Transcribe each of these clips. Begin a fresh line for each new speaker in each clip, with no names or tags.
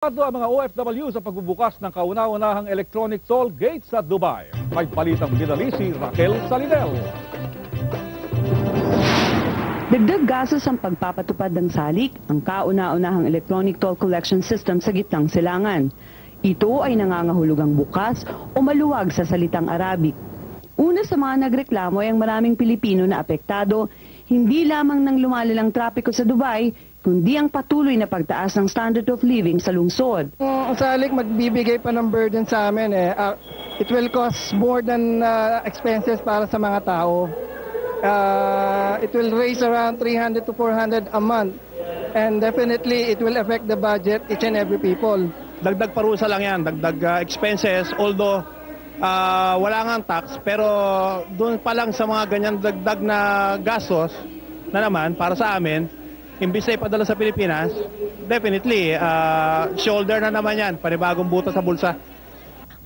Ang mga OFW sa pagbubukas ng kauna-unahang electronic toll gate sa Dubai. May balitang binali si Raquel Salinel.
Dagdag gastos ang pagpapatupad ng salik, ang kauna-unahang electronic toll collection system sa gitnang silangan. Ito ay nangangahulugang bukas o maluwag sa salitang Arabic. Una sa mga nagreklamo ay ang maraming Pilipino na apektado, hindi lamang ng lumalalang trapiko sa Dubai, kundi ang patuloy na pagtaas ng standard of living sa lungsod.
Ang salik magbibigay pa ng burden sa amin it will cost more than expenses para sa mga tao. It will raise around 300 to 400 a month and definitely it will affect the budget each and every people.
Dagdag parusa lang yan, dagdag expenses, although wala nga tax, pero doon pa lang sa mga ganyan dagdag na gastos na naman para sa amin, imbis na ipadala sa Pilipinas, definitely, shoulder na naman yan, panibagong butas sa bulsa.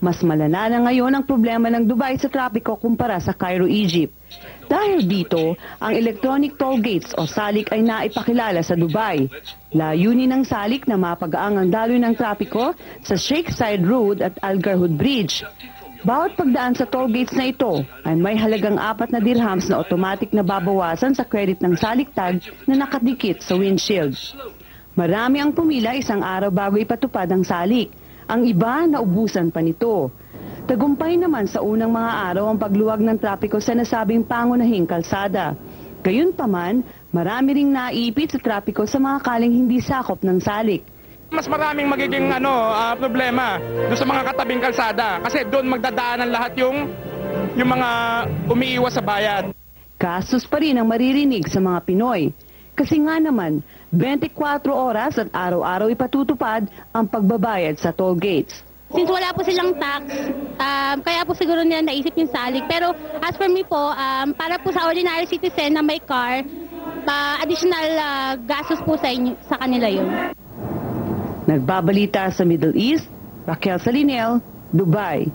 Mas malala na ngayon ang problema ng Dubai sa trapiko kumpara sa Cairo, Egypt. Dahil dito, ang electronic toll gates o salik ay naipakilala sa Dubai. Layunin ng salik na mapagaang ang daloy ng trapiko sa Sheikh Zayed Road at Al Garhoud Bridge. Bawat pagdaan sa toll gates na ito ay may halagang 4 na dirhams na automatic na babawasan sa credit ng salik tag na nakadikit sa windshield. Marami ang pumila isang araw bago ipatupad ang salik. Ang iba naubusan pa nito. Tagumpay naman sa unang mga araw ang pagluwag ng trapiko sa nasabing pangunahing kalsada. Gayunpaman, marami ring naipit sa trapiko sa mga kaling hindi sakop ng salik.
Mas maraming magiging problema doon sa mga katabing kalsada kasi doon magdadaanan lahat yung mga umiiwas sa bayad.
Gastos pa rin ang maririnig sa mga Pinoy. Kasi nga naman, 24 oras at araw-araw ipatutupad ang pagbabayad sa toll gates.
Since wala po silang tax, kaya po siguro nila naisip yung salik. Pero as for me po, para po sa ordinary citizen na may car, additional gastos po sa kanila yun.
Nagbabalita sa Middle East, Raquel Salinel, Dubai.